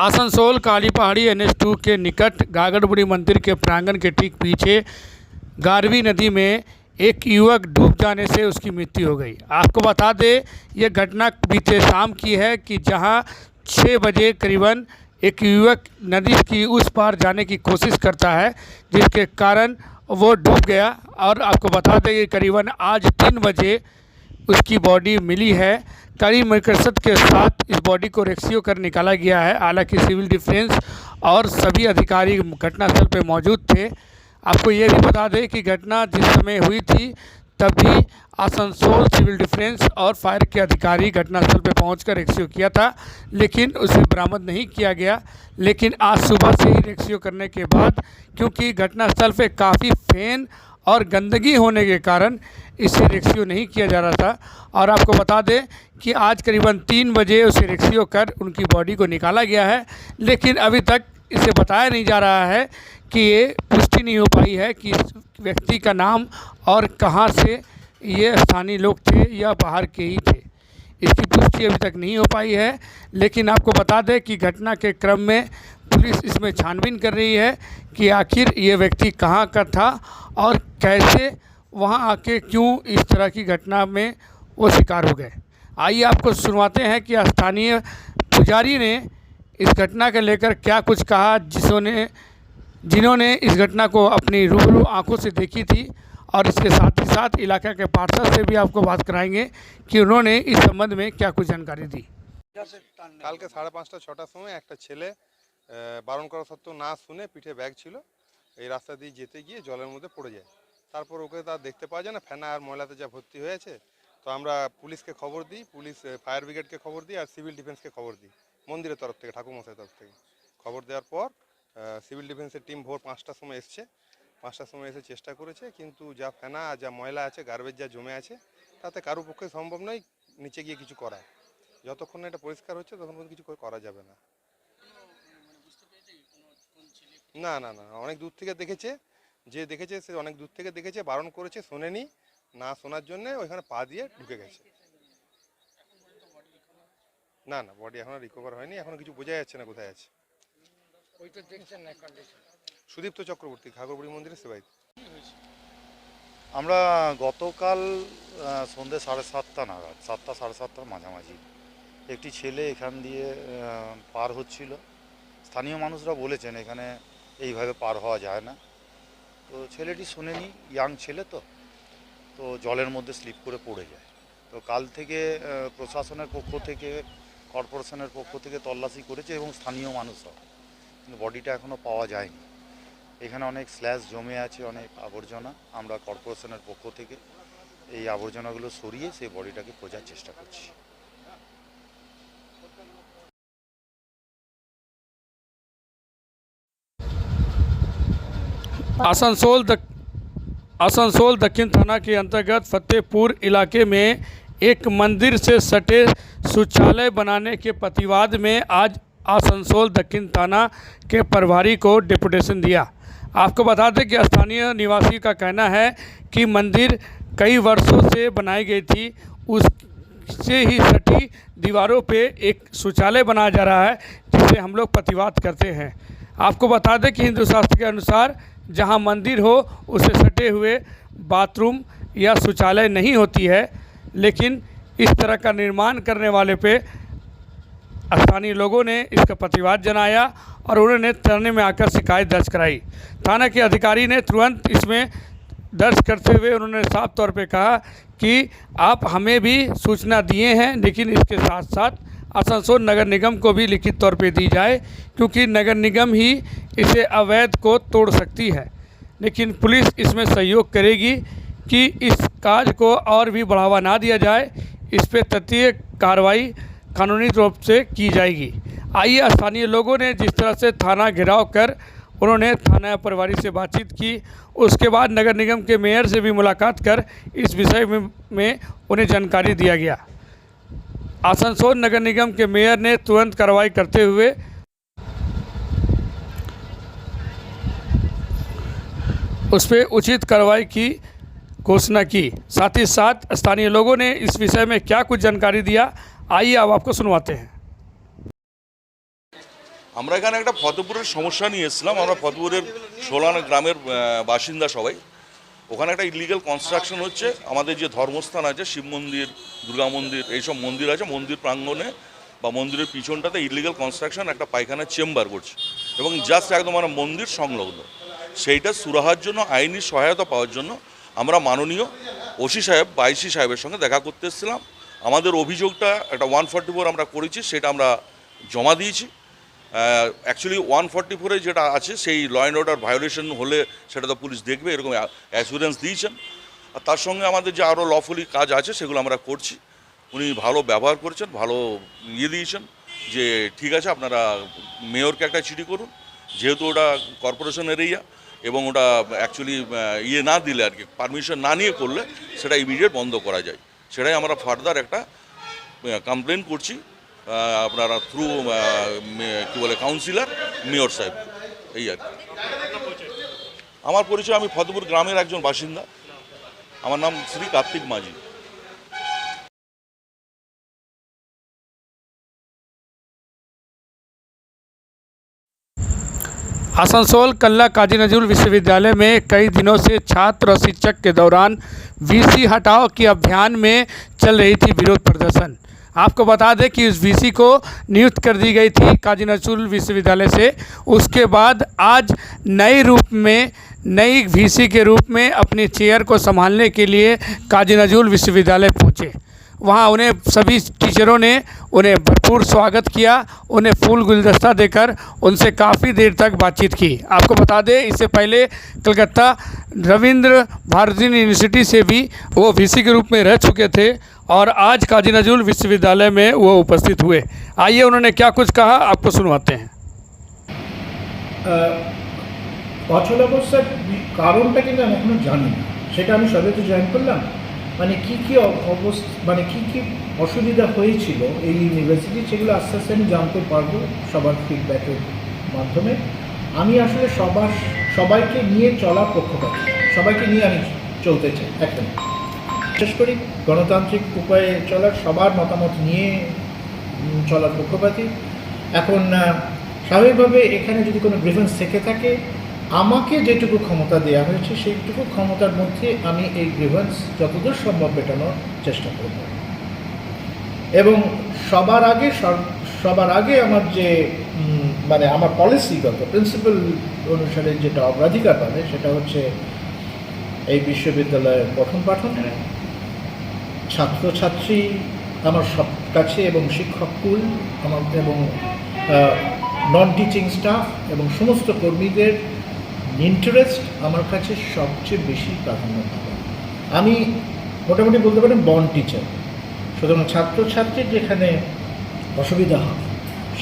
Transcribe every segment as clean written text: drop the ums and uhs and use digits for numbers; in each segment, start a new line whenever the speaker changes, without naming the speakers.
आसनसोल काली पहाड़ी NH2 के निकट गागड़बुड़ी मंदिर के प्रांगण के ठीक पीछे गारवी नदी में एक युवक डूब जाने से उसकी मृत्यु हो गई। आपको बता दें, यह घटना बीते शाम की है कि जहां 6 बजे करीबन एक युवक नदी की उस पार जाने की कोशिश करता है, जिसके कारण वो डूब गया। और आपको बता दें कि करीबन आज 3 बजे उसकी बॉडी मिली है। कड़ी मकसद के साथ इस बॉडी को रेस्क्यू कर निकाला गया है। हालांकि सिविल डिफेंस और सभी अधिकारी घटनास्थल पर मौजूद थे। आपको ये भी बता दें कि घटना जिस समय हुई थी तभी आसनसोल सिविल डिफेंस और फायर के अधिकारी घटनास्थल पर पहुंचकर रेस्क्यू किया था, लेकिन उसे बरामद नहीं किया गया। लेकिन आज सुबह से ही रेस्क्यू करने के बाद, क्योंकि घटनास्थल पे काफ़ी फेन और गंदगी होने के कारण इसे रेस्क्यू नहीं किया जा रहा था। और आपको बता दें कि आज करीबन 3 बजे उसे रेस्क्यू कर उनकी बॉडी को निकाला गया है, लेकिन अभी तक इसे बताया नहीं जा रहा है कि ये पुष्टि नहीं हो पाई है कि इस व्यक्ति का नाम और कहाँ से ये स्थानीय लोग थे या बाहर के ही थे। इसकी पुष्टि अभी तक नहीं हो पाई है। लेकिन आपको बता दें कि घटना के क्रम में पुलिस इसमें छानबीन कर रही है कि आखिर ये व्यक्ति कहाँ का था और कैसे वहाँ आके क्यों इस तरह की घटना में वो शिकार हो गए। आइए आपको सुनवाते हैं कि स्थानीय पुजारी ने इस घटना के लेकर क्या कुछ कहा, जिन्होंने इस घटना को अपनी रूबरू आंखों से देखी थी। और इसके साथ ही साथ इलाका के पार्षद से भी आपको बात कराएंगे कि उन्होंने इस संबंध में क्या कुछ जानकारी दी।
कल के 5:30-6টার সময় একটা ছেলে বারণ করা সত্ত্বেও না শুনে পিঠে ব্যাগ ছিল, এই রাস্তা দিয়ে যেতে গিয়ে জলের মধ্যে পড়ে যায়। তারপর ওকে তার দেখতে পাওয়া যায় না, ফেনা আর ময়লাতে যা ভর্তি হয়েছে। তো আমরা পুলিশকে খবর দিই, পুলিশ ফায়ার ব্রিগেডকে খবর দিই আর সিভিল ডিফেন্সকে খবর দিই। মন্দিরের তরফ থেকে, ঠাকুরমশাইয়ের তরফ থেকে খবর দেওয়ার পর সিভিল ডিফেন্সের টিম ভোর 5টার সময় এসছে। 5টার সময় এসে চেষ্টা করেছে, কিন্তু যা ফেনা যা ময়লা আছে, গার্বেজ যা জমে আছে, তাতে কারো পক্ষে সম্ভব নয় নিচে গিয়ে কিছু করা। যতক্ষণ না এটা পরিষ্কার হচ্ছে ততক্ষণ কিছু করা যাবে না। না না না, অনেক দূর থেকে দেখেছে, যে দেখেছে সে অনেক দূর থেকে দেখেছে, বারণ করেছে, শোনেনি। না শোনার জন্য ওইখানে পা দিয়ে ঢুকে গেছে। না না, বডি এখনো রিকভার হয়নি, এখনো কিছু বোঝা যাচ্ছে না কোথায় আছে। সুদীপ্ত চক্রবর্তী, ঘাগরবুড়ি মন্দিরের সেবায়িত।
আমরা গতকাল সন্ধ্যে 7:30 নাগাদ, 7টা 7:30টার মাঝামাঝি একটি ছেলে এখান দিয়ে পার হচ্ছিল। স্থানীয় মানুষরা বলেছেন এখানে এইভাবে পার হওয়া যায় না। তো ছেলেটি শোনেনি, ইয়াং ছেলে তো জলের মধ্যে স্লিপ করে পড়ে যায়। তো কাল থেকে প্রশাসনের পক্ষ থেকে, কর্পোরেশনের পক্ষ থেকে তল্লাশি করেছে এবং স্থানীয় মানুষরাও, কিন্তু বডিটা এখনও পাওয়া যায়নি। এখানে অনেক স্ল্যাশ জমে আছে, অনেক আবর্জনা। আমরা কর্পোরেশনের পক্ষ থেকে এই আবর্জনাগুলো সরিয়ে সেই বডিটাকে খোঁজার চেষ্টা করছি।
आसनसोल दक्षिण थाना के अंतर्गत फतेहपुर इलाके में एक मंदिर से सटे शौचालय बनाने के प्रतिवाद में आज आसनसोल दक्षिण थाना के प्रभारी को डेपुटेशन दिया। आपको बता दें कि स्थानीय निवासी का कहना है कि मंदिर कई वर्षों से बनाई गई थी, उससे ही सटी दीवारों पे एक शौचालय बनाया जा रहा है, जिसे हम लोग प्रतिवाद करते हैं। आपको बता दें कि हिंदू शास्त्र के अनुसार जहां मंदिर हो उसे सटे हुए बाथरूम या शौचालय नहीं होती है, लेकिन इस तरह का निर्माण करने वाले पे स्थानीय लोगों ने इसका प्रतिवाद जनाया और उन्होंने थाने में आकर शिकायत दर्ज कराई। थाना के अधिकारी ने तुरंत इसमें दर्ज करते हुए उन्होंने साफ तौर पे कहा कि आप हमें भी सूचना दिए हैं, लेकिन इसके साथ साथ आसनसोल नगर निगम को भी लिखित तौर पे दी जाए, क्योंकि नगर निगम ही इसे अवैध को तोड़ सकती है। लेकिन पुलिस इसमें सहयोग करेगी कि इस कार्य को और भी बढ़ावा ना दिया जाए, इस पर तथ्य कार्रवाई कानूनी रूप से की जाएगी। आइए, स्थानीय लोगों ने जिस तरह से थाना घेराव कर उन्होंने थाना प्रभारी से बातचीत की, उसके बाद नगर निगम के मेयर से भी मुलाकात कर इस विषय में उन्हें जानकारी दिया गया। आसनसोल नगर निगम के मेयर ने तुरंत कार्रवाई करते हुए उस पर उचित कार्रवाई की घोषणा की। साथ ही साथ स्थानीय लोगों ने इस विषय में क्या कुछ जानकारी दिया, आइए अब आपको सुनवाते हैं।
আমরা এখানে একটা ফতেপুরের সমস্যা নিয়ে এসেছিলাম। আমরা ফতেপুরের সোলান গ্রামের বাসিন্দা সবাই। ওখানে একটা ইলিগাল কনস্ট্রাকশন হচ্ছে। আমাদের যে ধর্মস্থান আছে, শিব মন্দির, দুর্গা মন্দির, এইসব মন্দির আছে, মন্দির প্রাঙ্গণে বা মন্দিরের পিছনটাতে ইলিগাল কনস্ট্রাকশন একটা পায়খানার চেম্বার করছে এবং জাস্ট একদম আমরা মন্দির সংলগ্ন। সেইটা সুরাহার জন্য, আইনি সহায়তা পাওয়ার জন্য আমরা মাননীয় ওসি সাহেব বা আইসি সাহেবের সঙ্গে দেখা করতে এসেছিলাম। আমাদের অভিযোগটা একটা 144 আমরা করেছি, সেটা আমরা জমা দিয়েছি। অ্যাকচুয়ালি 144-এ যেটা আছে সেই ল অ্যান্ড অর্ডার ভায়োলেশন হলে সেটা তো পুলিশ দেখবে, এরকম অ্যাসুরেন্স দিয়েছেন। আর তার সঙ্গে আমাদের যে আরও লফুলি কাজ আছে সেগুলো আমরা করছি। উনি ভালো ব্যবহার করেছেন, ভালো দিয়েছেন যে ঠিক আছে আপনারা মেয়রকে একটা চিঠি করুন, যেহেতু ওটা কর্পোরেশন এরিয়া এবং ওটা অ্যাকচুয়ালি না দিলে আর কি, পারমিশন না নিয়ে করলে সেটা ইমিডিয়েট বন্ধ করা যায়। সেটাই আমরা ফার্দার একটা কমপ্লেন করছি আপনারা থ্রু কী বলে কাউন্সিলর মেয়র সাহেব, এই আর কি। আমার পরিচয়, আমি ফতেপুর গ্রামের একজন বাসিন্দা। আমার নাম শ্রী কার্তিক মাঝি।
आसनसोल कल्ला काजी नजरुल विश्वविद्यालय में कई दिनों से छात्र और शिक्षक के दौरान वीसी हटाओ के अभियान में चल रही थी विरोध प्रदर्शन। आपको बता दें कि उस वीसी को नियुक्त कर दी गई थी काजी नजरुल विश्वविद्यालय से। उसके बाद आज नए रूप में, नई वीसी के रूप में अपनी चेयर को संभालने के लिए काजी नजरुल विश्वविद्यालय पहुँचे। वहाँ उन्हें सभी टीचरों ने उन्हें भरपूर स्वागत किया, उन्हें फूल गुलदस्ता देकर उनसे काफ़ी देर तक बातचीत की। आपको बता दें इससे पहले कलकत्ता रविंद्र भारती यूनिवर्सिटी से भी वो वीसी के रूप में रह चुके थे और आज काजी नजरुल विश्वविद्यालय में वो उपस्थित हुए। आइए उन्होंने क्या कुछ कहा आपको सुनवाते हैं।
অচলাবস্থার কারণটা কিন্তু আমি এখনো জানি না, সেটা আমি সবে তো জয়েন করলাম। মানে কী কী অবস্থা, মানে কী কী অসুবিধা হয়েছিল এই ইউনিভার্সিটি, সেগুলো আস্তে আস্তে আমি জানতে পারবো সবার ফিডব্যাকের মাধ্যমে। আমি আসলে সবাইকে নিয়ে চলার পক্ষপাতী, সবাইকে নিয়ে আমি চলতে চাই একদম। বিশেষ করে গণতান্ত্রিক উপায়ে চলার, সবার মতামত নিয়ে চলার পক্ষপাতী। এখন স্বাভাবিকভাবে এখানে যদি কোনো গ্রিভেন্স থেকে থাকে, আমাকে যেটুকু ক্ষমতা দেওয়া হয়েছে সেইটুকু ক্ষমতার মধ্যে আমি এই গ্রিভেন্স যতদূর সম্ভব মেটানোর চেষ্টা করব। এবং সবার আগে আমার যে মানে আমার পলিসিগত প্রিন্সিপাল অনুসারে যেটা অগ্রাধিকার পাবে সেটা হচ্ছে এই বিশ্ববিদ্যালয়ের পঠন পাঠন, ছাত্রছাত্রী আমার সব কাছে এবং শিক্ষককুল আমার এবং নন টিচিং স্টাফ এবং সমস্ত কর্মীদের ইন্টারেস্ট আমার কাছে সবচেয়ে বেশি প্রাধান্য পাবে। আমি মোটামুটি বলতে পারি বন্ড টিচার, সুতরাং ছাত্রছাত্রীর যেখানে অসুবিধা হয়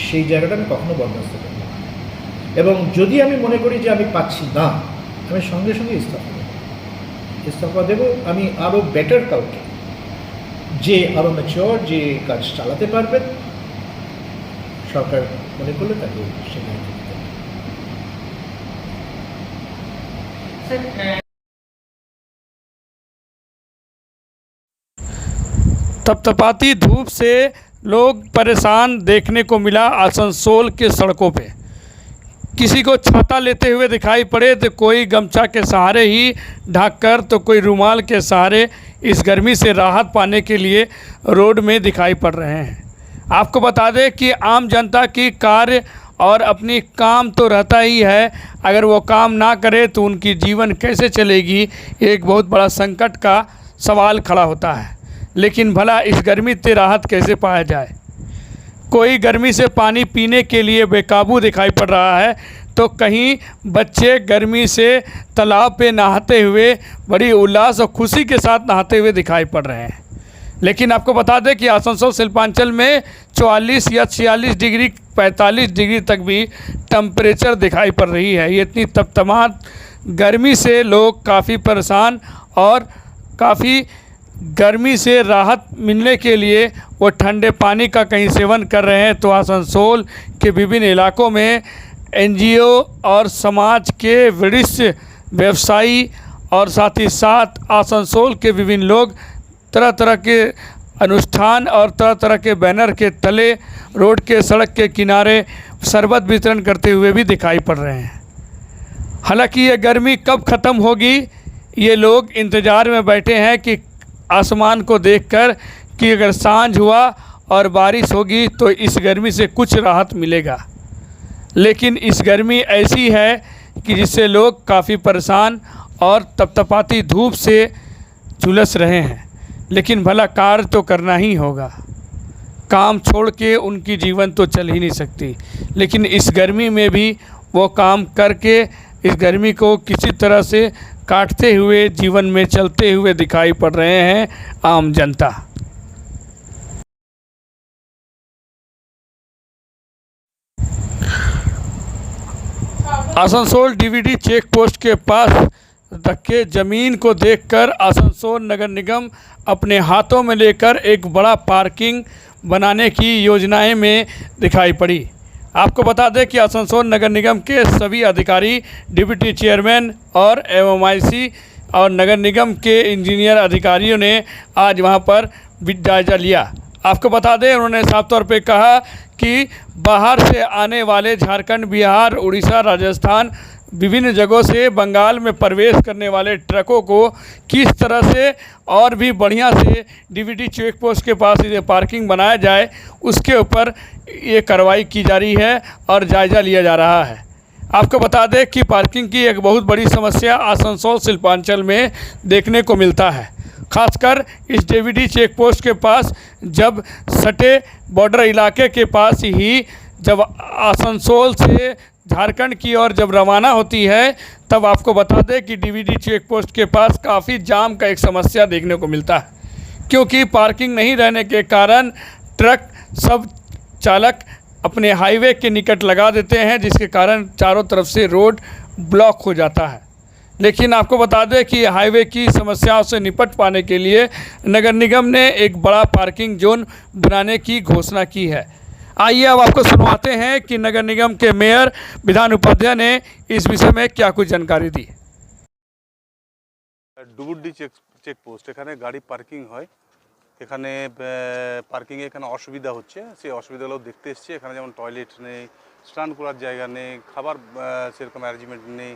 সেই জায়গাটা আমি কখনো বরদাস্ত করব না। এবং যদি আমি মনে করি যে আমি পাচ্ছি না, আমি সঙ্গে সঙ্গে ইস্তফা দেব। আমি আরও বেটার কাউকে, যে আরও ম্যাচিওর, যে কাজ চালাতে পারবেন, সরকার মনে করলে তাকে সেখানে দিতে হবে।
तपतपाती धूप से लोग परेशान देखने को मिला आसनसोल के सड़कों पे। किसी को छाता लेते हुए दिखाई पड़े तो कोई गमछा के सहारे ही ढककर, तो कोई रुमाल के सहारे इस गर्मी से राहत पाने के लिए रोड में दिखाई पड़ रहे हैं। आपको बता दें कि आम जनता की कार्य और अपनी काम तो रहता ही है, अगर वो काम ना करे तो उनकी जीवन कैसे चलेगी, एक बहुत बड़ा संकट का सवाल खड़ा होता है। लेकिन भला इस गर्मी से राहत कैसे पाया जाए। कोई गर्मी से पानी पीने के लिए बेकाबू दिखाई पड़ रहा है, तो कहीं बच्चे गर्मी से तालाब पे नहाते हुए बड़ी उल्लास और खुशी के साथ नहाते हुए दिखाई पड़ रहे हैं। लेकिन आपको बता दें कि आसनसोल शिल्पांचल में 44 या 46 डिग्री 45 डिग्री तक भी टेम्परेचर दिखाई पड़ रही है। ये इतनी तपतमात गर्मी से लोग काफ़ी परेशान और काफ़ी गर्मी से राहत मिलने के लिए वो ठंडे पानी का कहीं सेवन कर रहे हैं। तो आसनसोल के विभिन्न इलाकों में एनजीओ और समाज के वरिष्ठ व्यवसायी और साथ ही साथ आसनसोल के विभिन्न लोग तरह तरह के अनुष्ठान और तरह तरह के बैनर के तले रोड के सड़क के किनारे शरबत वितरण करते हुए भी दिखाई पड़ रहे हैं। हालांकि ये गर्मी कब ख़त्म होगी, ये लोग इंतज़ार में बैठे हैं कि आसमान को देखकर कि अगर सांझ हुआ और बारिश होगी तो इस गर्मी से कुछ राहत मिलेगा। लेकिन इस गर्मी ऐसी है कि जिससे लोग काफ़ी परेशान और तपतपाती धूप से झुलस रहे हैं। लेकिन भला कार्य तो करना ही होगा, काम छोड़ के उनकी जीवन तो चल ही नहीं सकती। लेकिन इस गर्मी में भी वो काम करके इस गर्मी को किसी तरह से काटते हुए जीवन में चलते हुए दिखाई पड़ रहे हैं आम जनता। आसनसोल डीवीडी चेक पोस्ट के पास रखे ज़मीन को देखकर आसनसोल नगर निगम अपने हाथों में लेकर एक बड़ा पार्किंग बनाने की योजनाएं में दिखाई पड़ी। आपको बता दें कि आसनसोल नगर निगम के सभी अधिकारी, डिप्टी चेयरमैन और एमआईसी और नगर निगम के इंजीनियर अधिकारियों ने आज वहां पर जायजा लिया। आपको बता दें, उन्होंने साफ तौर पे कहा कि बाहर से आने वाले झारखंड, बिहार, उड़ीसा, राजस्थान विभिन्न जगहों से बंगाल में प्रवेश करने वाले ट्रकों को किस तरह से और भी बढ़िया से डीवीडी चेक पोस्ट के पास ये पार्किंग बनाया जाए, उसके ऊपर ये कार्रवाई की जा रही है और जायज़ा लिया जा रहा है। आपको बता दें कि पार्किंग की एक बहुत बड़ी समस्या आसनसोल शिल्पांचल में देखने को मिलता है। खासकर इस डीवीडी चेक पोस्ट के पास जब सटे बॉर्डर इलाके के पास ही जब आसनसोल से झारखंड की ओर जब रवाना होती है, तब आपको बता दें कि डीवीडी चेक पोस्ट के पास काफ़ी जाम का एक समस्या देखने को मिलता है, क्योंकि पार्किंग नहीं रहने के कारण ट्रक सब चालक अपने हाईवे के निकट लगा देते हैं, जिसके कारण चारों तरफ से रोड ब्लॉक हो जाता है। लेकिन आपको बता दें कि हाईवे की समस्याओं से निपट पाने के लिए नगर निगम ने एक बड़ा पार्किंग जोन बनाने की घोषणा की है। आइए अब आपको सुनवाते हैं कि नगर निगम के मेयर विधान उपाध्याय ने इस विषय में क्या कुछ जानकारी दी।
ডুবুডি চেকপোস্ট এখানে গাড়ি পার্কিং হয়, এখানে পার্কিংয়ে এখানে অসুবিধা হচ্ছে, সেই অসুবিধাগুলো দেখতে এসেছি। এখানে যেমন টয়লেট নেই, স্নান করার জায়গা নেই, খাবার সেরকম অ্যারেঞ্জমেন্ট নেই,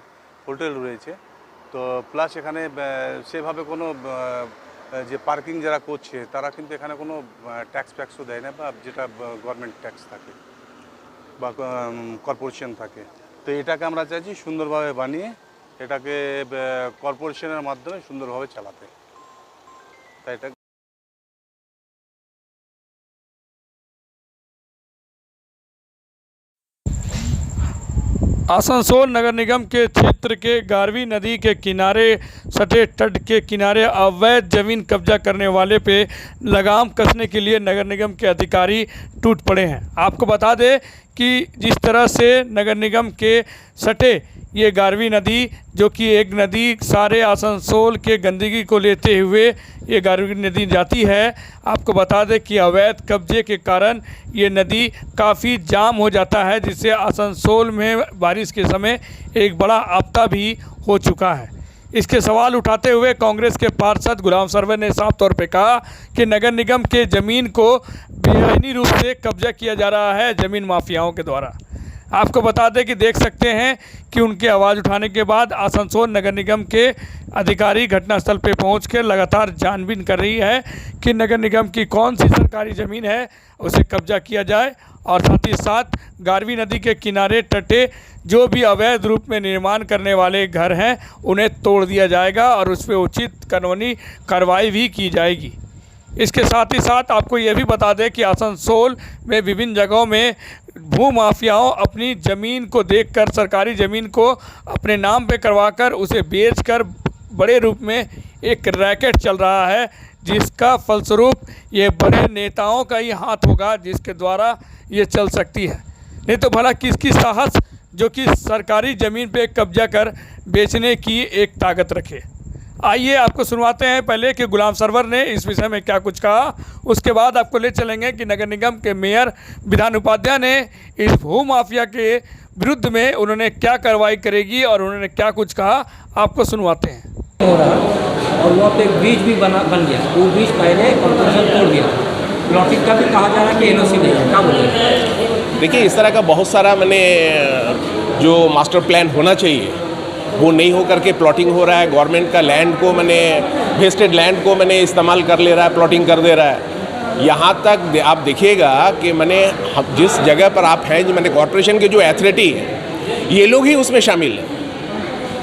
হোটেল রয়েছে। তো প্লাস এখানে সেভাবে কোনো যে পার্কিং যারা করছে তারা কিন্তু এখানে কোনো ট্যাক্সও দেয় না, বা যেটা গভর্নমেন্ট ট্যাক্স থাকে বা কর্পোরেশন থাকে। তো এটাকে আমরা চাইছি সুন্দরভাবে বানিয়ে এটাকে কর্পোরেশনের মাধ্যমে সুন্দরভাবে চালাতে। তাই এটা
आसनसोल नगर निगम के क्षेत्र के गारवी नदी के किनारे सटे तट के किनारे अवैध ज़मीन कब्जा करने वाले पे लगाम कसने के लिए नगर निगम के अधिकारी टूट पड़े हैं। आपको बता दें कि जिस तरह से नगर निगम के सटे ये गारवी नदी, जो कि एक नदी सारे आसनसोल के गंदगी को लेते हुए ये गारवी नदी जाती है, आपको बता दें कि अवैध कब्जे के कारण ये नदी काफ़ी जाम हो जाता है, जिससे आसनसोल में बारिश के समय एक बड़ा आपदा भी हो चुका है। इसके सवाल उठाते हुए कांग्रेस के पार्षद गुलाम सरवर ने साफ तौर पे कहा कि नगर निगम के ज़मीन को बेआईनी रूप से कब्जा किया जा रहा है ज़मीन माफियाओं के द्वारा। आपको बता दें कि देख सकते हैं कि उनके आवाज़ उठाने के बाद आसनसोल नगर निगम के अधिकारी घटनास्थल पर पहुंचकर लगातार छानबीन कर रही है कि नगर निगम की कौन सी सरकारी ज़मीन है उसे कब्जा किया जाए, और साथ ही साथ गारवी नदी के किनारे तटे जो भी अवैध रूप में निर्माण करने वाले घर हैं उन्हें तोड़ दिया जाएगा और उस पर उचित कानूनी कार्रवाई भी की जाएगी। इसके साथ ही साथ आपको ये भी बता दें कि आसनसोल में विभिन्न जगहों में भू माफियाओं अपनी ज़मीन को देखकर, सरकारी ज़मीन को अपने नाम पे करवाकर उसे बेचकर बड़े रूप में एक रैकेट चल रहा है, जिसका फलस्वरूप ये बड़े नेताओं का ही हाथ होगा जिसके द्वारा ये चल सकती है। नहीं तो भला किसकी साहस जो कि सरकारी ज़मीन पे कब्जा कर बेचने की एक ताकत रखे। आइए आपको सुनवाते हैं पहले कि गुलाम सरवर ने इस विषय में क्या कुछ कहा, उसके बाद आपको ले चलेंगे कि नगर निगम के मेयर विधान उपाध्याय ने इस भू माफिया के विरुद्ध में उन्होंने क्या कार्रवाई करेगी और उन्होंने क्या कुछ कहा, आपको सुनवाते हैं।
हो रहा और वहाँ पे ब्रिज भी बन गया। वो ब्रिज पहले कॉर्पोरेशन तोड़ दिया, प्लॉटिंग का भी कहा जा रहा है कि एनओसी नहीं है, क्या बोलेंगे?
देखिए, इस तरह का बहुत सारा मैंने जो मास्टर प्लान होना चाहिए वो नहीं हो करके प्लॉटिंग हो रहा है। गवर्नमेंट का लैंड को मैंने वेस्टेड लैंड को मैंने इस्तेमाल कर ले रहा है, प्लॉटिंग कर दे रहा है। यहाँ तक आप देखिएगा कि मैंने जिस जगह पर आप हैं, जो मैंने कॉरपोरेशन के जो अथॉरिटी है ये लोग ही उसमें शामिल हैं।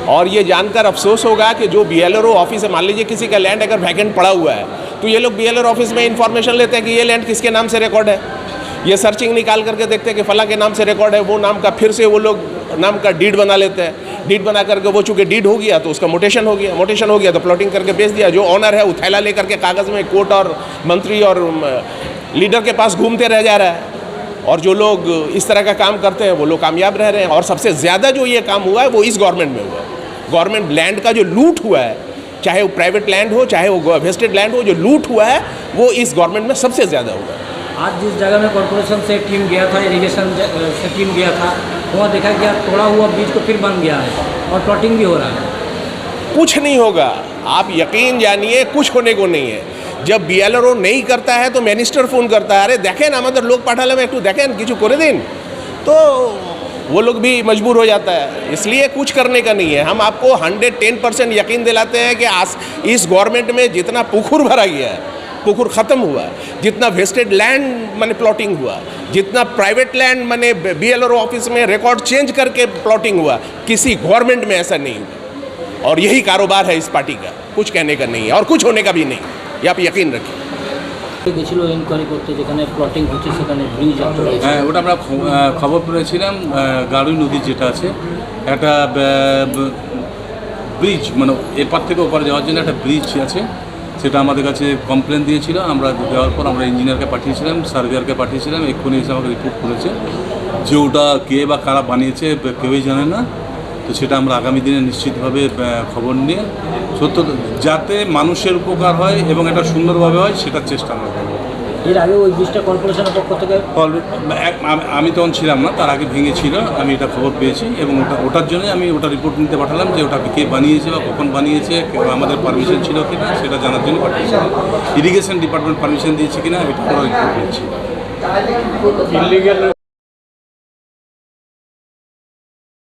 और ये जानकर अफसोस होगा कि जो BLRO ऑफिस है, मान लीजिए किसी का लैंड अगर वैकेंट पड़ा हुआ है तो ये लोग BLRO ऑफिस में इंफॉर्मेशन लेते हैं कि ये लैंड किसके नाम से रिकॉर्ड है। ये सर्चिंग निकाल करके देखते हैं कि फला के नाम से रिकॉर्ड है, वो नाम का फिर से वो लोग नाम का डीड बना लेते हैं। डीड बना करके वो चूँकि डीड हो गया तो उसका मोटेशन हो गया, मोटेशन हो गया तो प्लॉटिंग करके बेच दिया। जो ऑनर है वो थैला लेकर के कागज़ में कोर्ट और मंत्री और लीडर के पास घूमते रह जा रहा है। और जो लोग इस तरह का काम करते हैं वो लोग कामयाब रह रहे हैं। और सबसे ज़्यादा जो ये काम हुआ है वो इस गवर्नमेंट में हुआ है। गवर्नमेंट लैंड का जो लूट हुआ है, चाहे वो प्राइवेट लैंड हो चाहे वो वेस्टेड लैंड हो, जो लूट हुआ है वो इस गवर्नमेंट में सबसे ज़्यादा हुआ है।
आज जिस जगह में कॉर्पोरेशन से टीम गया था, इरिगेशन से टीम गया था, वहाँ देखा गया तोड़ा हुआ बीज को फिर बन गया है और प्लॉटिंग भी हो रहा है।
कुछ नहीं होगा, आप यकीन जानिए, कुछ होने को नहीं है। जब BLRO नहीं करता है तो मिनिस्टर फ़ोन करता है, अरे देखें ना मतलब लोग पाठाला में एक देखें किचु करे दिन, तो वो लोग भी मजबूर हो जाता है। इसलिए कुछ करने का नहीं है। हम आपको 110% यकीन दिलाते हैं कि इस गवर्नमेंट में जितना पुकुर भरा गया है, पुकुर ख़त्म हुआ, जितना वेस्टेड लैंड मैंने प्लॉटिंग हुआ, जितना प्राइवेट लैंड मैंने BLRO ऑफिस में रिकॉर्ड चेंज करके प्लॉटिंग हुआ, किसी गवर्नमेंट में ऐसा नहीं हुआ। और यही कारोबार है इस पार्टी का, कुछ कहने का नहीं है और कुछ होने का भी नहीं, ये आप यकीन रखिए।
গেছিল ইনকোয়ারি করতে, যেখানে প্লটিং হচ্ছে সেখানে ব্রিজ
হ্যাঁ, ওটা আমরা খবর পেয়েছিলাম। গাড়ুই নদী যেটা আছে একটা ব্রিজ, মানে এপার থেকে ওপারে যাওয়ার জন্য একটা ব্রিজ আছে, সেটা আমাদের কাছে কমপ্লেন দিয়েছিল। আমরা দেওয়ার পর আমরা ইঞ্জিনিয়ারকে পাঠিয়েছিলাম, সার্ভেয়ারকে পাঠিয়েছিলাম। এক্ষুনি এসে আমাকে রিপোর্ট করেছে যে ওটা কে বা কারা বানিয়েছে কেউই জানে না। তো সেটা আমরা আগামী দিনে নিশ্চিতভাবে খবর নিয়ে সত্য যাতে মানুষের উপকার হয় এবং এটা সুন্দরভাবে হয় সেটার চেষ্টা আমরা করব।
এর আগে ওই ব্রিজটা কর্পোরেশনের পক্ষ থেকে
আমি তখন ছিলাম না, তার আগে ভেঙেছিল, আমি এটা খবর পেয়েছি এবং ওটার জন্য আমি ওটা রিপোর্ট নিতে পাঠালাম যে ওটা কে বানিয়েছে বা কখন বানিয়েছে, আমাদের পারমিশন ছিল কিনা সেটা জানার জন্য পাঠিয়েছিলাম। ইরিগেশন ডিপার্টমেন্ট পারমিশন দিয়েছে কিনা এটা আমরা রিপোর্ট নিচ্ছি।